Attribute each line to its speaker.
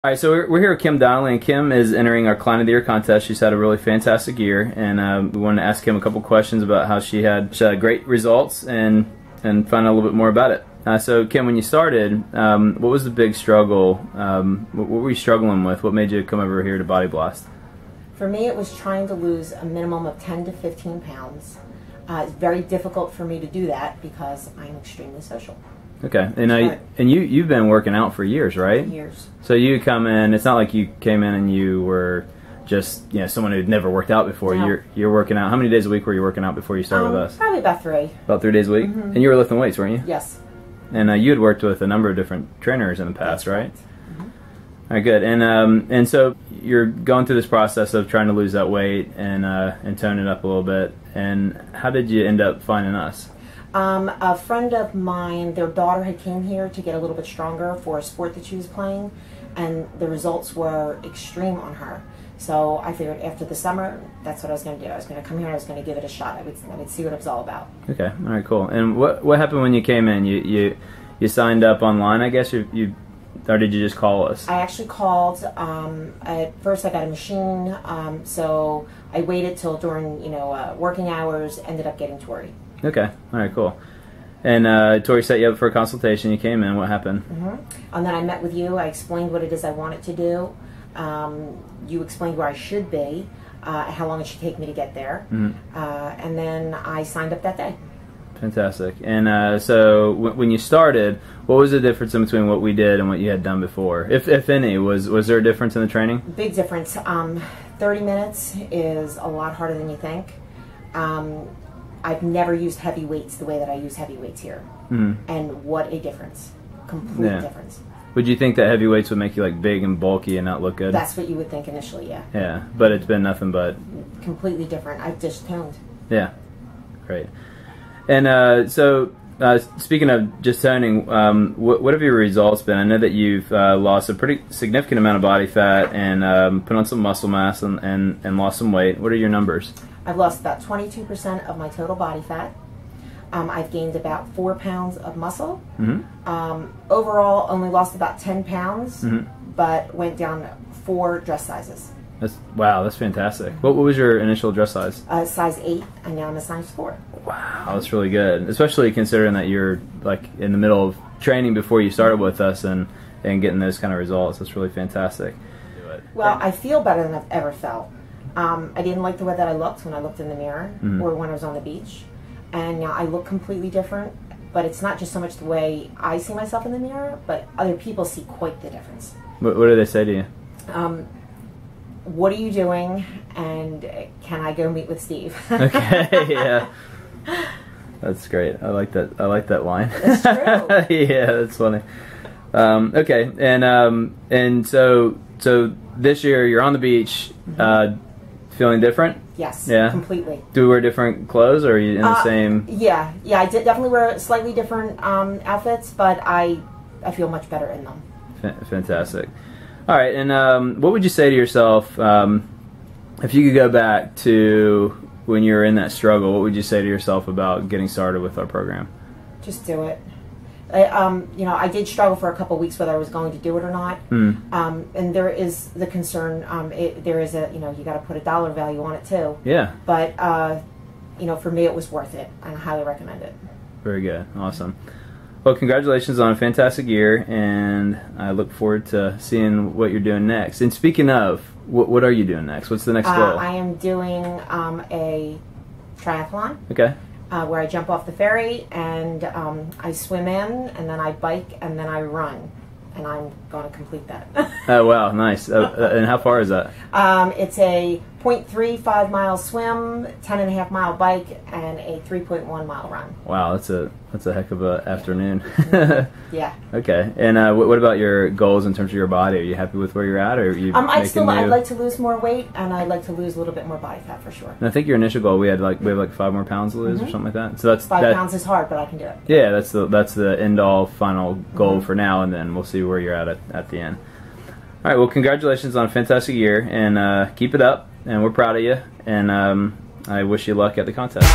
Speaker 1: All right, so we're here with Kim Donnelly, and Kim is entering our Client of the Year contest. She's had a really fantastic year, and we wanted to ask Kim a couple questions about how she had great results and find out a little bit more about it. So Kim, when you started, what was the big struggle? What were you struggling with? What made you come over here to Body Blast?
Speaker 2: For me, it was trying to lose a minimum of 10 to 15 pounds. It's very difficult for me to do that because I'm extremely social.
Speaker 1: Okay, and you've been working out for years, right?
Speaker 2: Years.
Speaker 1: So you come in. It's not like you came in and you were just someone who'd never worked out before.
Speaker 2: No.
Speaker 1: You're working out. How many days a week were you working out before you started with us?
Speaker 2: Probably about 3.
Speaker 1: About 3 days a week.
Speaker 2: Mm-hmm.
Speaker 1: And you were lifting weights, weren't you?
Speaker 2: Yes.
Speaker 1: And you had worked with a number of different trainers in the past, right?
Speaker 2: Mm-hmm.
Speaker 1: All right, good. And so you're going through this process of trying to lose that weight and tone it up a little bit. And how did you end up finding us?
Speaker 2: A friend of mine, their daughter had came here to get a little bit stronger for a sport that she was playing, and the results were extreme on her. So I figured after the summer, that's what I was going to do. I was going to come here and I was going to give it a shot. I would see what it was all about. Okay,
Speaker 1: all right, cool. And what happened when you came in? You signed up online, I guess, or did you just call us?
Speaker 2: I actually called. At first I got a machine, so I waited till during working hours, ended up getting Tori.
Speaker 1: Okay, all right, cool. And Tori set you up for a consultation. You came in. What happened?
Speaker 2: Mm-hmm. And then I met with you. I explained what it is I wanted to do. You explained where I should be, how long it should take me to get there, and then I signed up that day. Fantastic.
Speaker 1: And so when you started, what was the difference in between what we did and what you had done before, if any? Was there a difference in the training?
Speaker 2: Big difference. 30 minutes is a lot harder than you think. I've never used heavy weights the way that I use heavy weights here. And what a difference. Complete difference.
Speaker 1: Would you think that heavy weights would make you like big and bulky and not look good?
Speaker 2: That's what you would think initially, yeah.
Speaker 1: Yeah, but it's been nothing but...
Speaker 2: completely different. I've just toned.
Speaker 1: Yeah, great. And so, speaking of just toning, what have your results been? I know that you've lost a pretty significant amount of body fat and put on some muscle mass and lost some weight. What are your numbers?
Speaker 2: I've lost about 22% of my total body fat. I've gained about 4 pounds of muscle. Overall, only lost about 10 pounds, but went down 4 dress sizes.
Speaker 1: Wow, that's fantastic. What was your initial dress size?
Speaker 2: Size 8, and now I'm a size 4.
Speaker 1: Wow, that's really good. Especially considering that you're like in the middle of training before you started with us and getting those kind of results. That's really fantastic.
Speaker 2: Well, I feel better than I've ever felt. I didn't like the way that I looked when I looked in the mirror or when I was on the beach. And now I look completely different, but it's not just so much the way I see myself in the mirror, but other people see quite the difference.
Speaker 1: What do they say to you?
Speaker 2: What are you doing, and can I go meet with Steve?
Speaker 1: Okay, yeah. That's great. I like that line.
Speaker 2: That's true.
Speaker 1: Yeah, that's funny. Okay, and so this year you're on the beach, feeling different?
Speaker 2: Yes,
Speaker 1: yeah,
Speaker 2: completely.
Speaker 1: Do we wear different clothes, or are you in the same?
Speaker 2: Yeah, I definitely wear slightly different outfits, but I feel much better in them.
Speaker 1: Fantastic. All right, and what would you say to yourself if you could go back to when you were in that struggle? What would you say to yourself about getting started with our program?
Speaker 2: Just do it. I did struggle for a couple of weeks whether I was going to do it or not. And there is the concern. There is you got to put a dollar value on it too.
Speaker 1: Yeah.
Speaker 2: But for me, it was worth it. I highly recommend it.
Speaker 1: Very good. Awesome. Well, congratulations on a fantastic year, and I look forward to seeing what you're doing next. And speaking of, what are you doing next? What's the next goal?
Speaker 2: I am doing a triathlon.
Speaker 1: Okay.
Speaker 2: Where I jump off the ferry and I swim in, and then I bike, and then I run. And I'm going to complete that.
Speaker 1: Oh, wow, nice. And how far is that?
Speaker 2: It's a 0.35 mile swim, 10.5 mile bike, and a 3.1 mile run. Wow,
Speaker 1: that's a heck of a afternoon.
Speaker 2: Yeah.
Speaker 1: Okay. And what about your goals in terms of your body? Are you happy with where you're at, or are you
Speaker 2: I'd like to lose more weight, and I'd like to lose a little bit more body fat for sure.
Speaker 1: And I think your initial goal we have like 5 more pounds to lose or something like that. So that's
Speaker 2: 5 pounds is hard, but I can do it.
Speaker 1: Yeah, that's the end all final goal for now, and then we'll see where you're at the end. All right. Well, congratulations on a fantastic year, and keep it up. And we're proud of you, and I wish you luck at the contest.